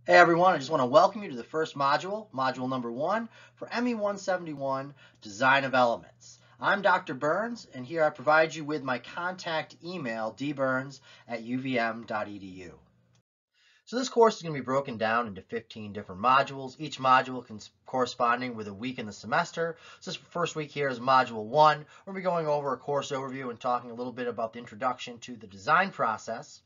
Hey everyone, I just want to welcome you to the first module, module number 1 for ME 171, Design of Elements. I'm Dr. Burns, and here I provide you with my contact email, dburns@uvm.edu. So this course is going to be broken down into 15 different modules, each module corresponding with a week in the semester. So this first week here is module 1. We'll be going over a course overview and talking a little bit about the introduction to the design process.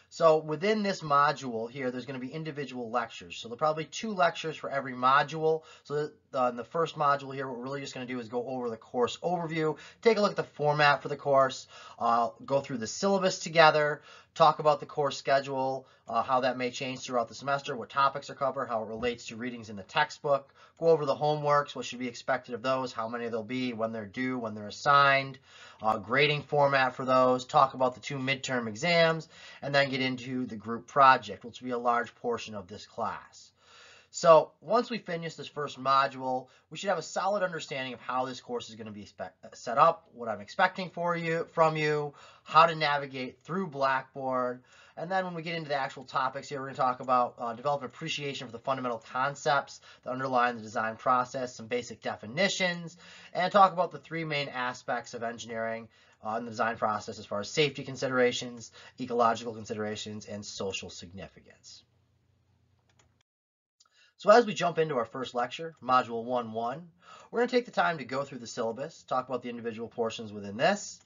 So within this module here, there's going to be individual lectures. So there'll probably 2 lectures for every module. So in the first module here, what we're really just going to do is go over the course overview, take a look at the format for the course, go through the syllabus together, talk about the course schedule, how that may change throughout the semester, what topics are covered, how it relates to readings in the textbook, go over the homeworks, what should be expected of those, how many there'll be, when they're due, when they're assigned, grading format for those, talk about the 2 midterm exams, and then get into the group project, which will be a large portion of this class. So once we finish this first module, we should have a solid understanding of how this course is going to be set up, what I'm expecting from you, how to navigate through Blackboard. And then when we get into the actual topics here, we're going to talk about develop an appreciation for the fundamental concepts that underlie the design process, some basic definitions, and talk about the 3 main aspects of engineering in the design process as far as safety considerations, ecological considerations, and social significance. So as we jump into our first lecture, Module 1.1, we're going to take the time to go through the syllabus, talk about the individual portions within this,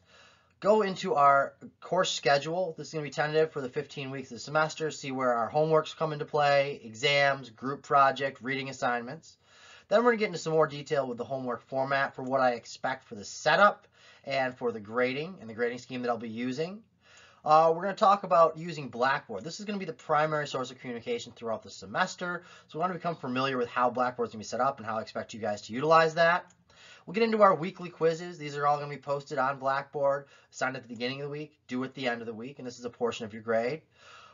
go into our course schedule. This is going to be tentative for the 15 weeks of the semester, see where our homeworks come into play, exams, group project, reading assignments. Then we're going to get into some more detail with the homework format for what I expect for the setup and for the grading and the grading scheme that I'll be using. We're going to talk about using Blackboard. This is going to be the primary source of communication throughout the semester, so we want to become familiar with how Blackboard is going to be set up and how I expect you guys to utilize that. We'll get into our weekly quizzes. These are all going to be posted on Blackboard, assigned at the beginning of the week, due at the end of the week, and this is a portion of your grade.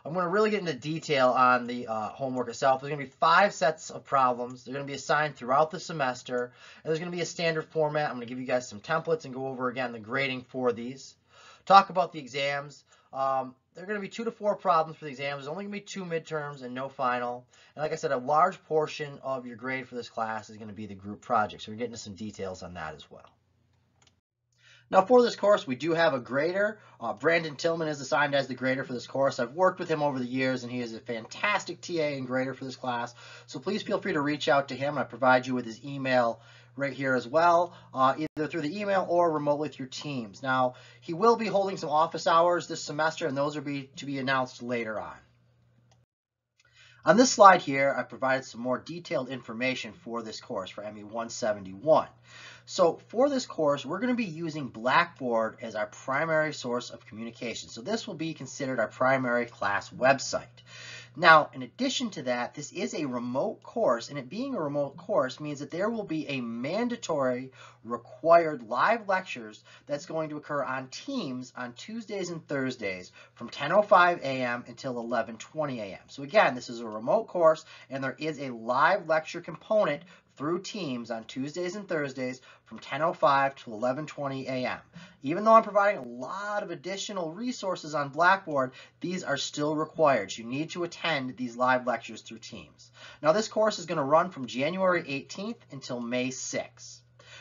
I'm going to really get into detail on the homework itself. There's going to be 5 sets of problems. They're going to be assigned throughout the semester, and there's going to be a standard format. I'm going to give you guys some templates and go over again the grading for these. Talk about the exams. There are going to be 2 to 4 problems for the exams. There's only going to be 2 midterms and no final. And like I said, a large portion of your grade for this class is going to be the group project. So we're getting into some details on that as well. Now for this course, we do have a grader. Brandon Tillman is assigned as the grader for this course. I've worked with him over the years, and he is a fantastic TA and grader for this class. So please feel free to reach out to him. I provide you with his email right here as well, either through the email or remotely through Teams. Now, he will be holding some office hours this semester, and those are to be announced later on. On this slide here, I provided some more detailed information for this course for ME 171. So for this course, we're going to be using Blackboard as our primary source of communication. So this will be considered our primary class website. Now, in addition to that, this is a remote course, and it being a remote course means that there will be a mandatory required live lectures that's going to occur on Teams on Tuesdays and Thursdays from 10:05 a.m. until 11:20 a.m. So again, this is a remote course, and there is a live lecture component through Teams on Tuesdays and Thursdays from 10:05 to 11:20 a.m. Even though I'm providing a lot of additional resources on Blackboard, these are still required. You need to attend these live lectures through Teams. Now this course is going to run from January 18th until May 6th.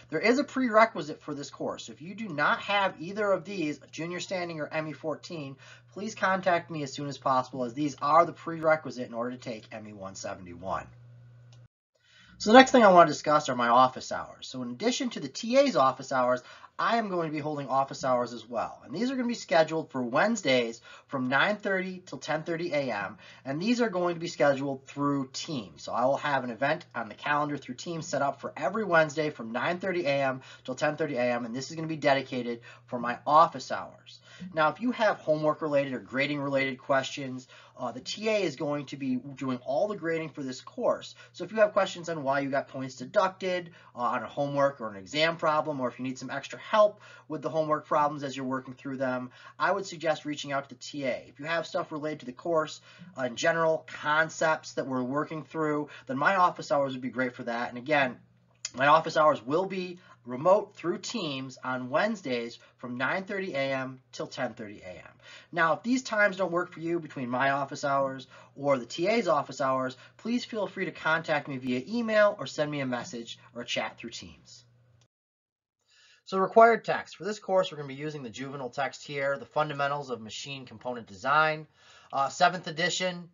There is a prerequisite for this course. If you do not have either of these, Junior Standing or ME 14, please contact me as soon as possible, as these are the prerequisite in order to take ME 171. So the next thing I want to discuss are my office hours. So in addition to the TA's office hours, I am going to be holding office hours as well. And these are going to be scheduled for Wednesdays from 9:30 till 10:30 a.m. And these are going to be scheduled through Teams. So I will have an event on the calendar through Teams set up for every Wednesday from 9:30 a.m. till 10:30 a.m. And this is going to be dedicated for my office hours. Now, if you have homework related or grading related questions, the TA is going to be doing all the grading for this course. So if you have questions on why you got points deducted on a homework or an exam problem, or if you need some extra help with the homework problems as you're working through them, I would suggest reaching out to the TA. If you have stuff related to the course, in general, concepts that we're working through, then my office hours would be great for that. And again, my office hours will be remote through Teams on Wednesdays from 9:30 a.m. till 10:30 a.m. Now, if these times don't work for you between my office hours or the TA's office hours, please feel free to contact me via email or send me a message or a chat through Teams. So required text. For this course, we're going to be using the juvenile text here, the fundamentals of machine component design. 7th edition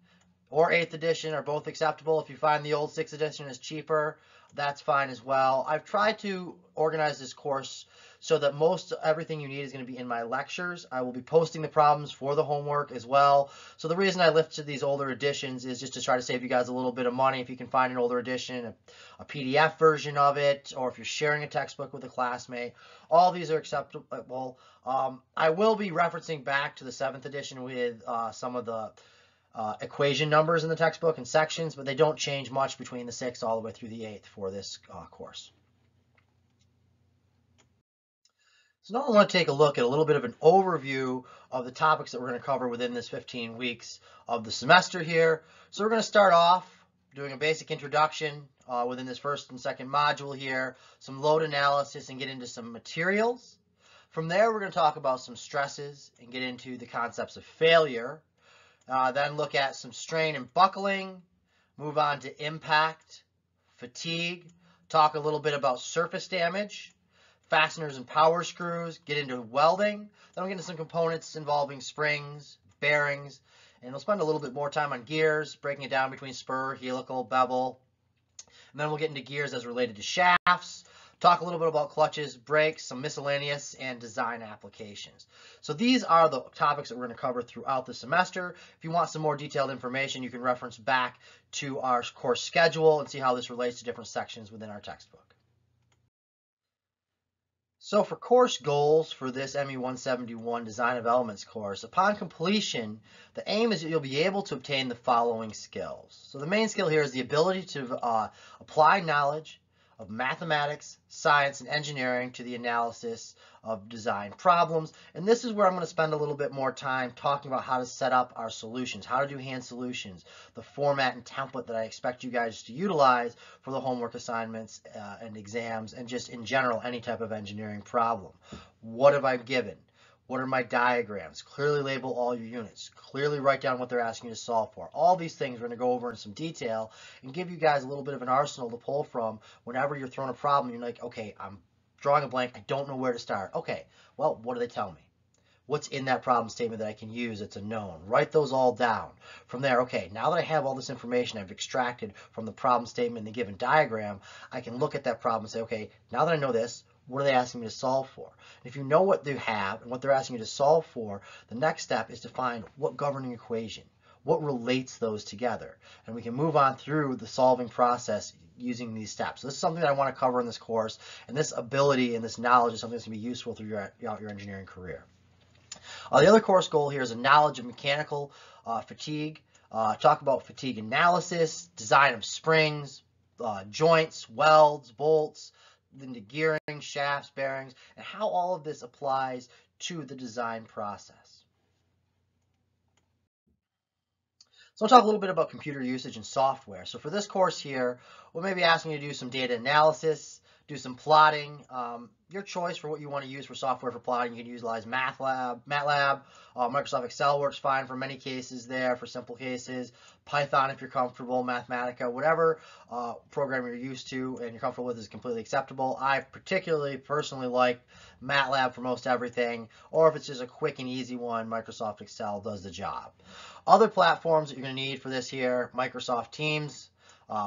or 8th edition are both acceptable. If you find the old 6th edition is cheaper, that's fine as well. I've tried to organize this course so that most everything you need is going to be in my lectures. I will be posting the problems for the homework as well. So the reason I lifted these older editions is just to try to save you guys a little bit of money. If you can find an older edition, a PDF version of it, or if you're sharing a textbook with a classmate, all these are acceptable. I will be referencing back to the 7th edition with some of the equation numbers in the textbook and sections, but they don't change much between the 6th all the way through the 8th for this course. So now I want to take a look at a little bit of an overview of the topics that we're going to cover within this 15 weeks of the semester here. So we're going to start off doing a basic introduction within this first and second module here, some load analysis, and get into some materials. From there, we're going to talk about some stresses and get into the concepts of failure. Then look at some strain and buckling, move on to impact, fatigue, talk a little bit about surface damage, fasteners and power screws, get into welding. Then we'll get into some components involving springs, bearings, and we'll spend a little bit more time on gears, breaking it down between spur, helical, bevel. And then we'll get into gears as related to shafts, talk a little bit about clutches, brakes, some miscellaneous, and design applications. So these are the topics that we're going to cover throughout the semester. If you want some more detailed information, you can reference back to our course schedule and see how this relates to different sections within our textbook. So for course goals for this ME 171 Design of Elements course, upon completion, the aim is that you'll be able to obtain the following skills. So the main skill here is the ability to apply knowledge of mathematics, science, and engineering to the analysis of design problems. And this is where I'm going to spend a little bit more time talking about how to set up our solutions, how to do hand solutions, the format and template that I expect you guys to utilize for the homework assignments and exams, and just in general, any type of engineering problem. What have I given? What are my diagrams? Clearly label all your units. Clearly write down what they're asking you to solve for. All these things we're going to go over in some detail and give you guys a little bit of an arsenal to pull from whenever you're thrown a problem. You're like, okay, I'm drawing a blank. I don't know where to start. Okay, well, what do they tell me? What's in that problem statement that I can use that's a known? Write those all down. From there, okay, now that I have all this information I've extracted from the problem statement and the given diagram, I can look at that problem and say, okay, now that I know this, what are they asking me to solve for? And if you know what they have and what they're asking you to solve for, the next step is to find what governing equation, what relates those together. And we can move on through the solving process using these steps. So this is something that I want to cover in this course, and this ability and this knowledge is something that's going to be useful throughout your engineering career. The other course goal here is a knowledge of mechanical fatigue. Talk about fatigue analysis, design of springs, joints, welds, bolts, into gearing, shafts, bearings, and how all of this applies to the design process. So I'll talk a little bit about computer usage and software. So for this course here, we'll maybe asking you to do some data analysis, do some plotting. Your choice for what you want to use for software for plotting. You can utilize MATLAB. Microsoft Excel works fine for many cases there, for simple cases. Python if you're comfortable, Mathematica, whatever program you're used to and you're comfortable with is completely acceptable. I particularly personally like MATLAB for most everything, or if it's just a quick and easy one, Microsoft Excel does the job. Other platforms that you're going to need for this here, Microsoft Teams,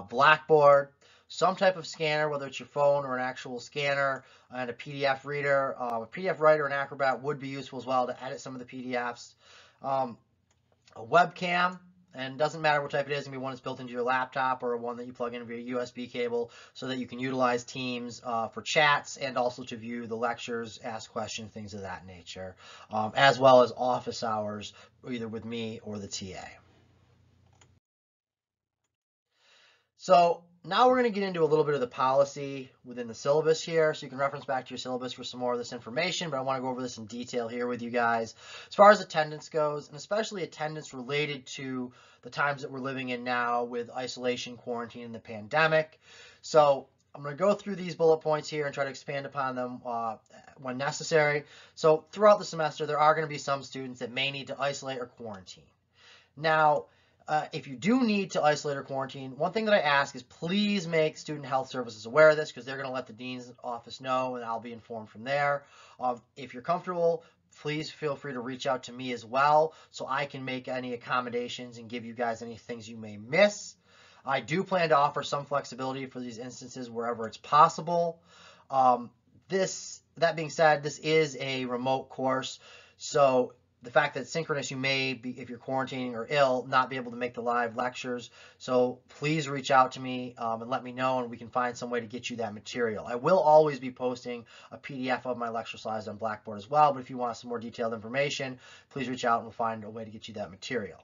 Blackboard, some type of scanner, whether it's your phone or an actual scanner, and a PDF reader. A PDF writer and Acrobat would be useful as well to edit some of the PDFs. A webcam, and it doesn't matter what type it is, it can be one that's built into your laptop or one that you plug in via USB cable so that you can utilize Teams for chats and also to view the lectures, ask questions, things of that nature, as well as office hours, either with me or the TA. So now we're going to get into a little bit of the policy within the syllabus here, so you can reference back to your syllabus for some more of this information, but I want to go over this in detail here with you guys. As far as attendance goes, and especially attendance related to the times that we're living in now with isolation, quarantine, and the pandemic. So I'm going to go through these bullet points here and try to expand upon them when necessary. So throughout the semester, there are going to be some students that may need to isolate or quarantine. Now, if you do need to isolate or quarantine, one thing that I ask is please make Student Health Services aware of this, because they're going to let the Dean's office know, and I'll be informed from there. If you're comfortable, please feel free to reach out to me as well, so I can make any accommodations and give you guys any things you may miss. I do plan to offer some flexibility for these instances wherever it's possible. That being said, this is a remote course, so the fact that synchronous, you may be, if you're quarantining or ill, not be able to make the live lectures. So please reach out to me and let me know, and we can find some way to get you that material. I will always be posting a PDF of my lecture slides on Blackboard as well, but if you want some more detailed information, please reach out and we'll find a way to get you that material.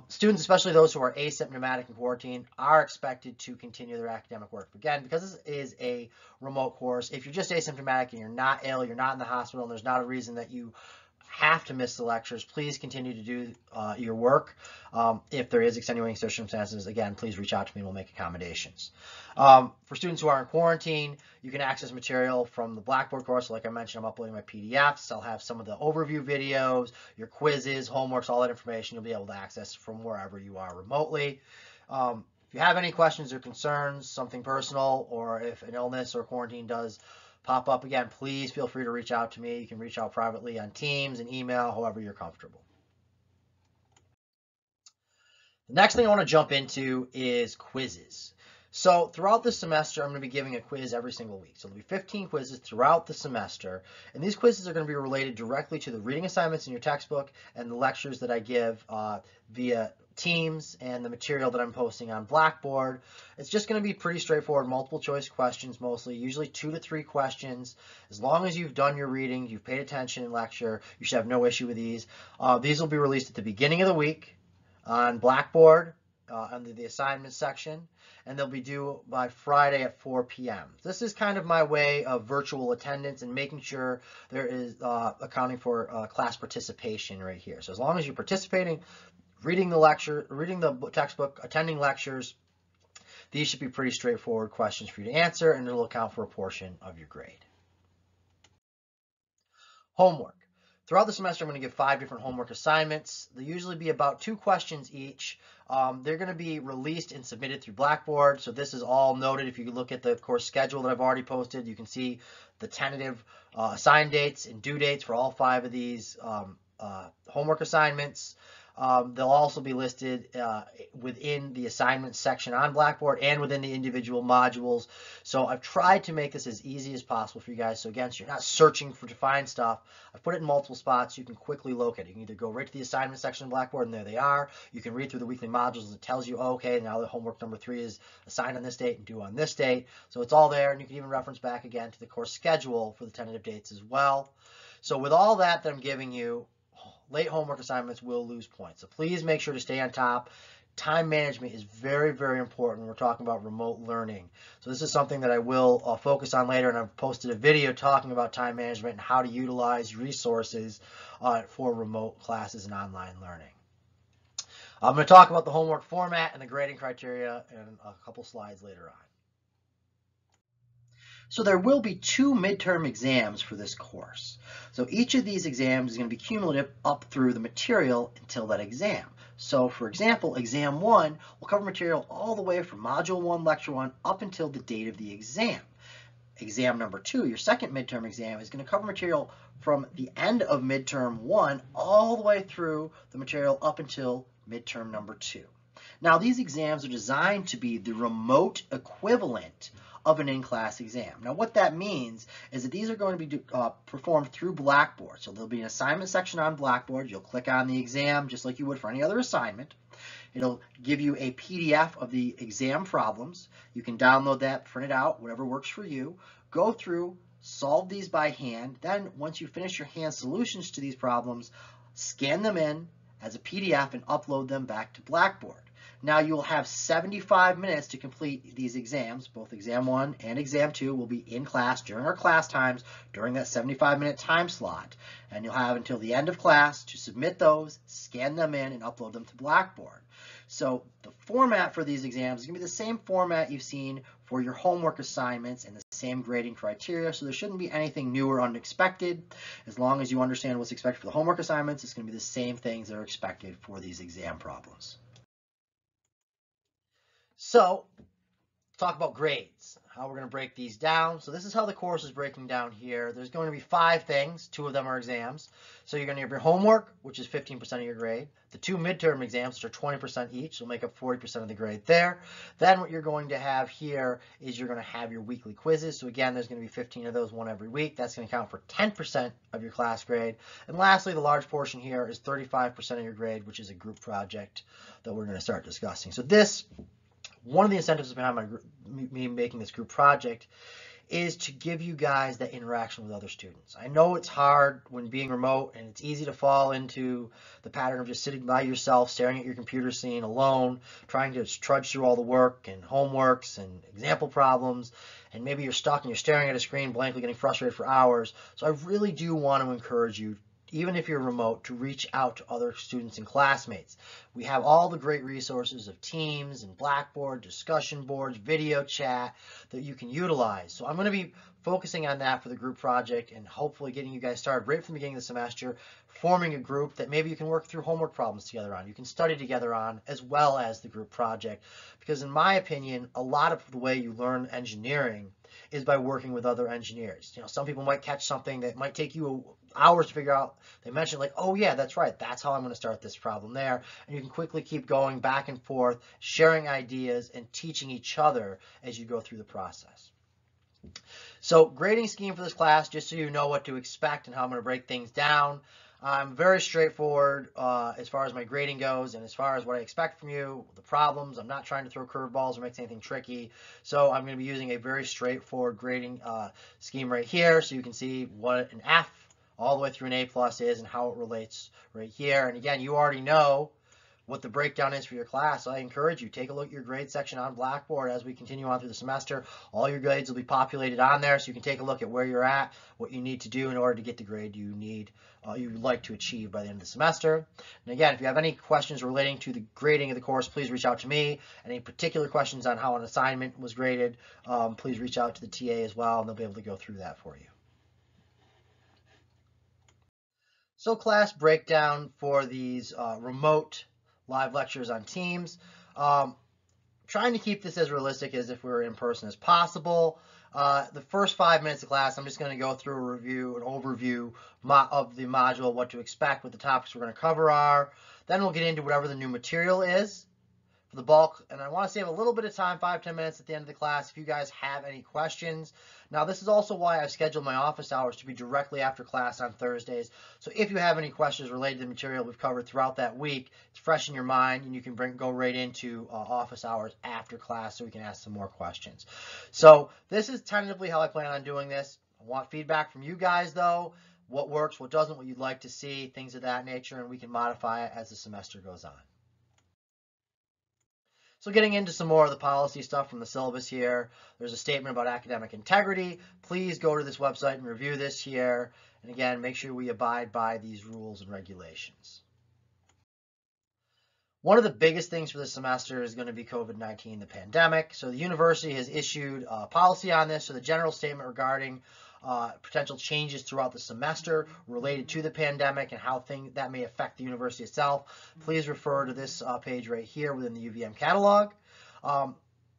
Students, especially those who are asymptomatic in quarantine, are expected to continue their academic work. Again, because this is a remote course, if you're just asymptomatic and you're not ill, you're not in the hospital, and there's not a reason that you have to miss the lectures, please continue to do your work. If there is extenuating circumstances, again, please reach out to me and we'll make accommodations. For students who are in quarantine, you can access material from the Blackboard course. Like I mentioned, I'm uploading my PDFs. I'll have some of the overview videos, your quizzes, homeworks, all that information you'll be able to access from wherever you are remotely. If you have any questions or concerns, something personal, or if an illness or quarantine does pop up again, please feel free to reach out to me. You can reach out privately on Teams and email, however you're comfortable. The next thing I want to jump into is quizzes. So throughout the semester, I'm going to be giving a quiz every single week. So there'll be 15 quizzes throughout the semester, and these quizzes are going to be related directly to the reading assignments in your textbook and the lectures that I give via Teams and the material that I'm posting on Blackboard. It's just going to be pretty straightforward, multiple choice questions mostly, usually 2 to 3 questions. As long as you've done your reading, you've paid attention in lecture, you should have no issue with these. These will be released at the beginning of the week on Blackboard under the assignments section, and they'll be due by Friday at 4 p.m. This is kind of my way of virtual attendance and making sure there is accounting for class participation right here. So as long as you're participating, reading the lecture, reading the textbook, attending lectures, these should be pretty straightforward questions for you to answer, and it'll account for a portion of your grade. Homework. Throughout the semester, I'm going to give 5 different homework assignments. They'll usually be about 2 questions each. They're going to be released and submitted through Blackboard. So this is all noted. If you look at the course schedule that I've already posted, you can see the tentative assigned dates and due dates for all 5 of these homework assignments. They'll also be listed within the assignments section on Blackboard and within the individual modules. So I've tried to make this as easy as possible for you guys. So again, so you're not searching to find stuff. I've put it in multiple spots so you can quickly locate it. You can either go right to the assignment section of Blackboard and there they are. You can read through the weekly modules and it tells you, oh, okay, now the homework number 3 is assigned on this date and due on this date. So it's all there, and you can even reference back again to the course schedule for the tentative dates as well. So with all that I'm giving you, late homework assignments will lose points. So please make sure to stay on top. Time management is very, very important when we're talking about remote learning. So this is something that I will focus on later, and I've posted a video talking about time management and how to utilize resources for remote classes and online learning. I'm going to talk about the homework format and the grading criteria in a couple slides later on. So there will be 2 midterm exams for this course. So each of these exams is going to be cumulative up through the material until that exam. So for example, exam 1 will cover material all the way from module 1, lecture 1 up until the date of the exam. Exam number 2, your second midterm exam, is going to cover material from the end of midterm 1 all the way through the material up until midterm number 2. Now these exams are designed to be the remote equivalent of an in-class exam. Now what that means is that these are going to be performed through Blackboard. So there'll be an assignment section on Blackboard. You'll click on the exam just like you would for any other assignment. It'll give you a PDF of the exam problems. You can download that, print it out, whatever works for you. Go through, solve these by hand. Then once you finish your hand solutions to these problems, scan them in as a PDF and upload them back to Blackboard. Now you'll have 75 minutes to complete these exams. Both exam 1 and exam 2 will be in class during our class times during that 75-minute time slot. And you'll have until the end of class to submit those, scan them in, and upload them to Blackboard. So the format for these exams is going to be the same format you've seen for your homework assignments and the same grading criteria, so there shouldn't be anything new or unexpected. As long as you understand what's expected for the homework assignments, it's going to be the same things that are expected for these exam problems. So, talk about grades, how we're going to break these down. So this is how the course is breaking down here. There's going to be 5 things. 2 of them are exams. So you're going to have your homework, which is 15% of your grade. The 2 midterm exams, which are 20% each, will make up 40% of the grade there. Then what you're going to have here is you're going to have your weekly quizzes. So again, there's going to be 15 of those, one every week. That's going to count for 10% of your class grade. And lastly, the large portion here is 35% of your grade, which is a group project that we're going to start discussing. So one of the incentives behind me making this group project is to give you guys that interaction with other students. I know it's hard when being remote, and it's easy to fall into the pattern of just sitting by yourself, staring at your computer screen alone, trying to trudge through all the work and homeworks and example problems, and maybe you're stuck and you're staring at a screen blankly, getting frustrated for hours. So I really do want to encourage you, even if you're remote, to reach out to other students and classmates. We have all the great resources of Teams and Blackboard, discussion boards, video chat that you can utilize. So I'm going to be focusing on that for the group project and hopefully getting you guys started right from the beginning of the semester, forming a group that maybe you can work through homework problems together on, you can study together on, as well as the group project. Because in my opinion, a lot of the way you learn engineering is by working with other engineers. You know, some people might catch something that might take you hours to figure out. They mentioned like, oh yeah, that's right, that's how I'm going to start this problem there. And you can quickly keep going back and forth, sharing ideas and teaching each other as you go through the process. So grading scheme for this class, just so you know what to expect and how I'm going to break things down. I'm very straightforward as far as my grading goes and as far as what I expect from you, the problems. I'm not trying to throw curveballs or make anything tricky. So I'm going to be using a very straightforward grading scheme right here, so you can see what an F all the way through an A+ is and how it relates right here. And again, you already know what the breakdown is for your class. So I encourage you, take a look at your grade section on Blackboard as we continue on through the semester. All your grades will be populated on there, so you can take a look at where you're at, what you need to do in order to get the grade you need, you'd like to achieve by the end of the semester. And again, if you have any questions relating to the grading of the course, please reach out to me. Any particular questions on how an assignment was graded, please reach out to the TA as well, and they'll be able to go through that for you. So class breakdown for these remote live lectures on Teams. Trying to keep this as realistic as if we were in person as possible. The first 5 minutes of class, I'm just going to go through a review, an overview of the module, what to expect, what the topics we're going to cover are. Then we'll get into whatever the new material is for the bulk. And I want to save a little bit of time, 5-10 minutes at the end of the class, if you guys have any questions. Now, this is also why I've scheduled my office hours to be directly after class on Thursdays. So if you have any questions related to the material we've covered throughout that week, it's fresh in your mind, and you can go right into office hours after class so we can ask some more questions. So this is tentatively how I plan on doing this. I want feedback from you guys, though. What works, what doesn't, what you'd like to see, things of that nature, and we can modify it as the semester goes on. So getting into some more of the policy stuff from the syllabus here, there's a statement about academic integrity. Please go to this website and review this here. And again, make sure we abide by these rules and regulations. One of the biggest things for this semester is going to be COVID-19, the pandemic. So the university has issued a policy on this. So the general statement regarding potential changes throughout the semester related to the pandemic and how that may affect the university itself, please refer to this page right here within the UVM catalog.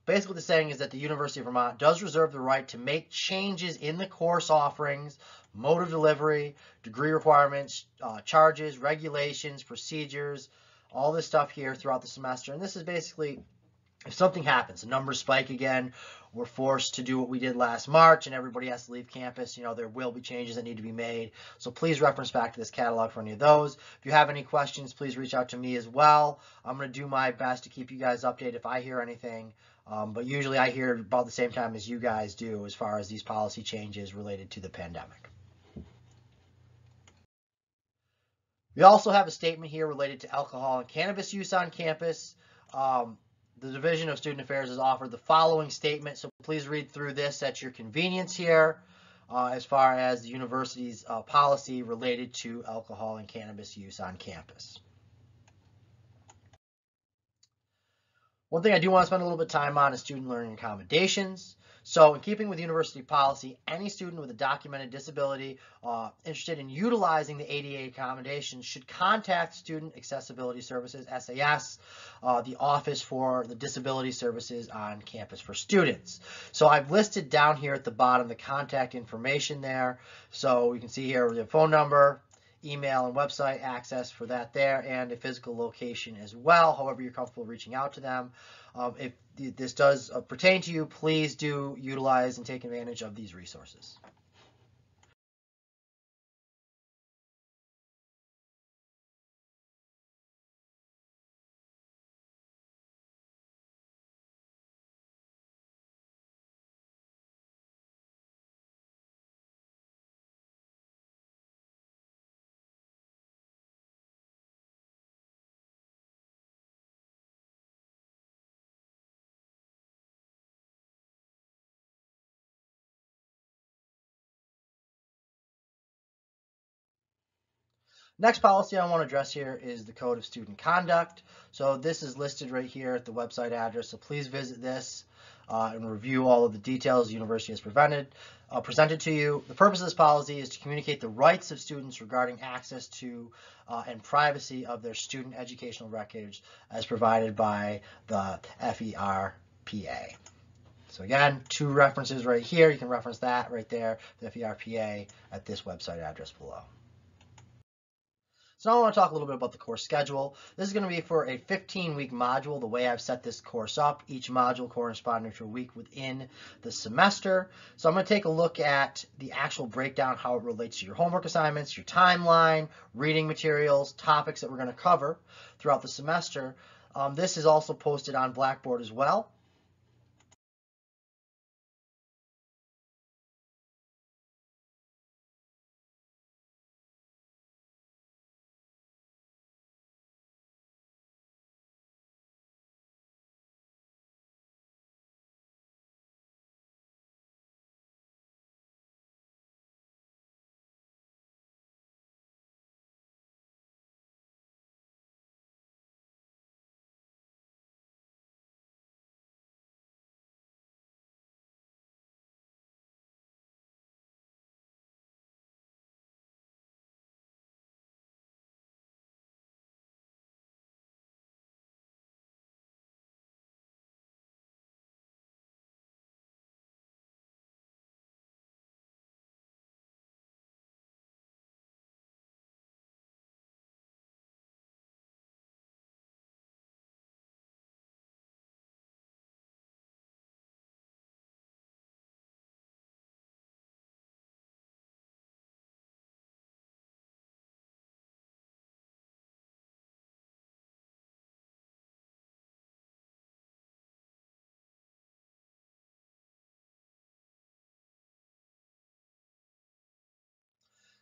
Basically, what the saying is that the University of Vermont does reserve the right to make changes in the course offerings, mode of delivery, degree requirements, charges, regulations, procedures, all this stuff here throughout the semester. And this is basically, if something happens, the numbers spike again, we're forced to do what we did last March and everybody has to leave campus, there will be changes that need to be made. So please reference back to this catalog for any of those. If you have any questions, please reach out to me as well. I'm going to do my best to keep you guys updated if I hear anything. But usually I hear about the same time as you guys do as far as these policy changes related to the pandemic. We also have a statement here related to alcohol and cannabis use on campus. The Division of Student Affairs has offered the following statement, so please read through this at your convenience here as far as the university's policy related to alcohol and cannabis use on campus. One thing I do want to spend a little bit of time on is student learning accommodations. So in keeping with university policy, any student with a documented disability interested in utilizing the ADA accommodations should contact Student Accessibility Services, SAS, the Office for the Disability Services on campus for students. So I've listed down here at the bottom the contact information there. So you can see here the phone number, email and website access for that there, and a physical location as well, however you're comfortable reaching out to them. If this does pertain to you, please do utilize and take advantage of these resources. Next policy I want to address here is the Code of Student Conduct. So this is listed right here at the website address, so please visit this and review all of the details the university has presented to you. The purpose of this policy is to communicate the rights of students regarding access to and privacy of their student educational records as provided by the FERPA. So again, 2 references right here. You can reference that right there, the FERPA, at this website address below. So now I want to talk a little bit about the course schedule. This is going to be for a 15-week module, the way I've set this course up, each module corresponding to a week within the semester. So I'm going to take a look at the actual breakdown, how it relates to your homework assignments, your timeline, reading materials, topics that we're going to cover throughout the semester. This is also posted on Blackboard as well.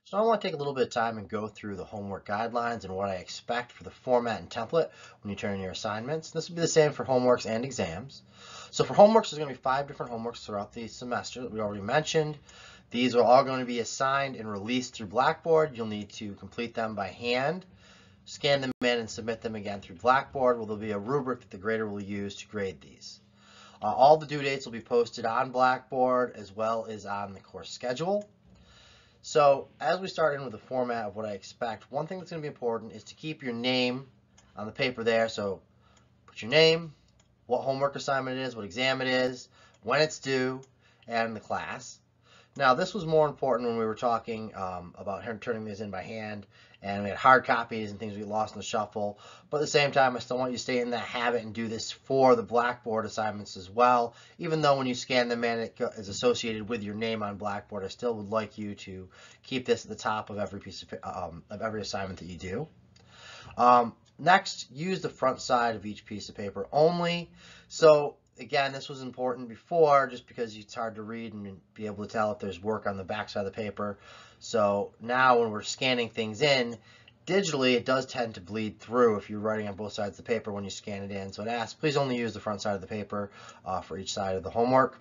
So I want to take a little bit of time and go through the homework guidelines and what I expect for the format and template when you turn in your assignments. This will be the same for homeworks and exams. So for homeworks, there's going to be 5 different homeworks throughout the semester that we already mentioned. These are all going to be assigned and released through Blackboard. You'll need to complete them by hand, scan them in, and submit them again through Blackboard, where there'll be a rubric that the grader will use to grade these. All the due dates will be posted on Blackboard as well as on the course schedule. So as we start in with the format of what I expect, one thing that's going to be important is to keep your name on the paper there. So put your name, what homework assignment it is, what exam it is, when it's due, and the class. Now this was more important when we were talking about turning these in by hand, and we had hard copies and things we lost in the shuffle. But at the same time, I still want you to stay in that habit and do this for the Blackboard assignments as well. Even though when you scan them in, it is associated with your name on Blackboard, I still would like you to keep this at the top of every piece of every assignment that you do. Next, use the front side of each piece of paper only. So again, this was important before just because it's hard to read and be able to tell if there's work on the back side of the paper. So now when we're scanning things in, digitally it does tend to bleed through if you're writing on both sides of the paper when you scan it in. So it asks, please only use the front side of the paper for each side of the homework.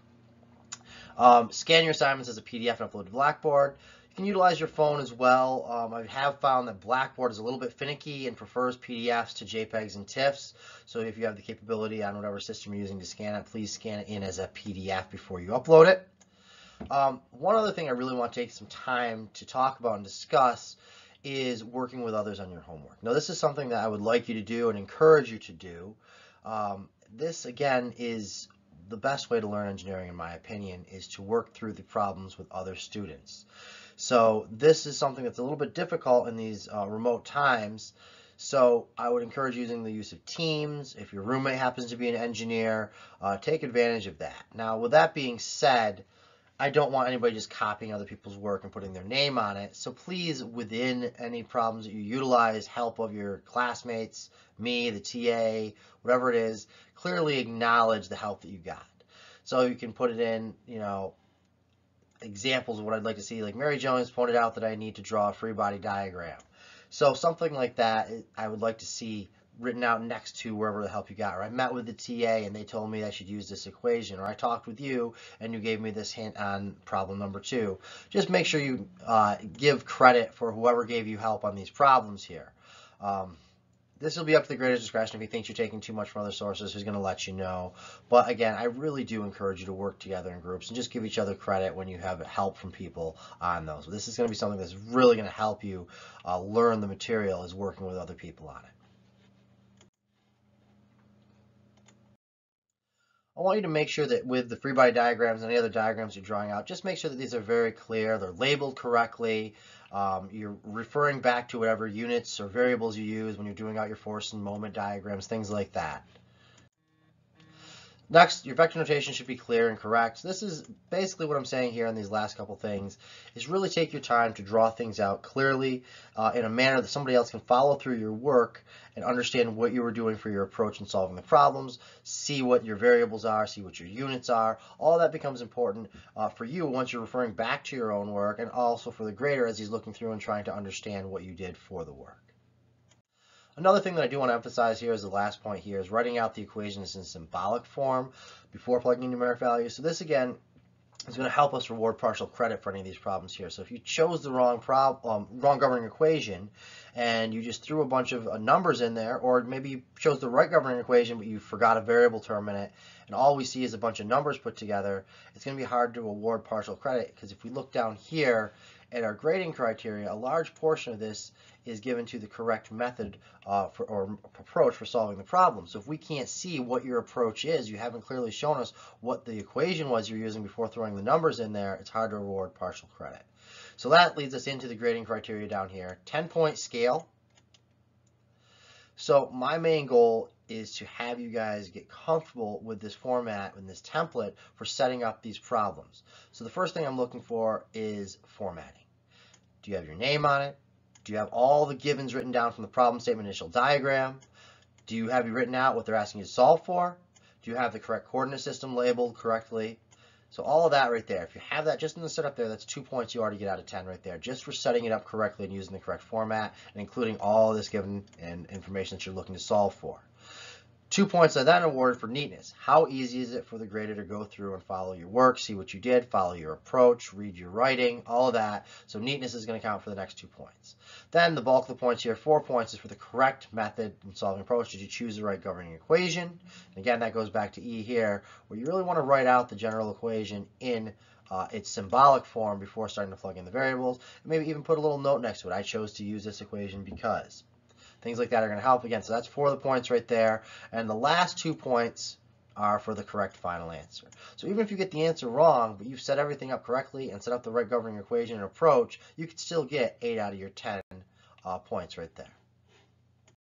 Scan your assignments as a PDF and upload to Blackboard. You can utilize your phone as well. I have found that Blackboard is a little bit finicky and prefers PDFs to JPEGs and TIFFs. So if you have the capability on whatever system you're using to scan it, please scan it in as a PDF before you upload it. One other thing I really want to take some time to talk about and discuss is working with others on your homework. Now, this is something that I would like you to do and encourage you to do. This, again, is the best way to learn engineering, in my opinion, is to work through the problems with other students. So this is something that's a little bit difficult in these remote times. So I would encourage using the use of Teams. If your roommate happens to be an engineer, take advantage of that. Now, with that being said, I don't want anybody just copying other people's work and putting their name on it. So please, within any problems that you utilize, help of your classmates, me, the TA, whatever it is, clearly acknowledge the help that you got. So you can put it in, examples of what I'd like to see. Like Mary Jones pointed out that I need to draw a free body diagram. So something like that I would like to see written out next to wherever the help you got. Or I met with the TA and they told me I should use this equation. Or I talked with you and you gave me this hint on problem number 2. Just make sure you give credit for whoever gave you help on these problems here. This will be up to the grader's discretion. If he thinks you're taking too much from other sources, he's going to let you know. But again, I really do encourage you to work together in groups and just give each other credit when you have help from people on those. This is going to be something that's really going to help you learn the material, is working with other people on it. I want you to make sure that with the free body diagrams and any other diagrams you're drawing out, just make sure that these are very clear, they're labeled correctly, you're referring back to whatever units or variables you use when you're doing out your force and moment diagrams, things like that. Next, your vector notation should be clear and correct. So this is basically what I'm saying here in these last couple things, is really take your time to draw things out clearly in a manner that somebody else can follow through your work and understand what you were doing for your approach in solving the problems, see what your variables are, see what your units are. All that becomes important for you once you're referring back to your own work, and also for the grader as he's looking through and trying to understand what you did for the work. Another thing that I do want to emphasize here is the last point here is writing out the equations in symbolic form before plugging in numeric values. So this again is going to help us reward partial credit for any of these problems here. So if you chose the wrong governing equation and you just threw a bunch of numbers in there, or maybe you chose the right governing equation but you forgot a variable term in it, and all we see is a bunch of numbers put together, it's going to be hard to award partial credit, because if we look down here at our grading criteria, a large portion of this is given to the correct method or approach for solving the problem. So if we can't see what your approach is, you haven't clearly shown us what the equation was you're using before throwing the numbers in there, it's hard to award partial credit. So that leads us into the grading criteria down here. 10-point scale. So my main goal is to have you guys get comfortable with this format and this template for setting up these problems. So the first thing I'm looking for is formatting. Do you have your name on it? Do you have all the givens written down from the problem statement initial diagram? Do you have written out what they're asking you to solve for? Do you have the correct coordinate system labeled correctly? So all of that right there, if you have that just in the setup there, that's 2 points you already get out of 10 right there, just for setting it up correctly and using the correct format and including all this given and information that you're looking to solve for. 2 points are then awarded for neatness. How easy is it for the grader to go through and follow your work, see what you did, follow your approach, read your writing, all of that. So neatness is going to count for the next 2 points. Then the bulk of the points here, 4 points, is for the correct method in solving approach. Did you choose the right governing equation? And again, that goes back to E here, where you really want to write out the general equation in its symbolic form before starting to plug in the variables. And maybe even put a little note next to it. I chose to use this equation because. Things like that are going to help. Again, so that's 4 of the points right there. And the last 2 points are for the correct final answer. So even if you get the answer wrong, but you've set everything up correctly and set up the right governing equation and approach, you could still get 8 out of your 10 points right there.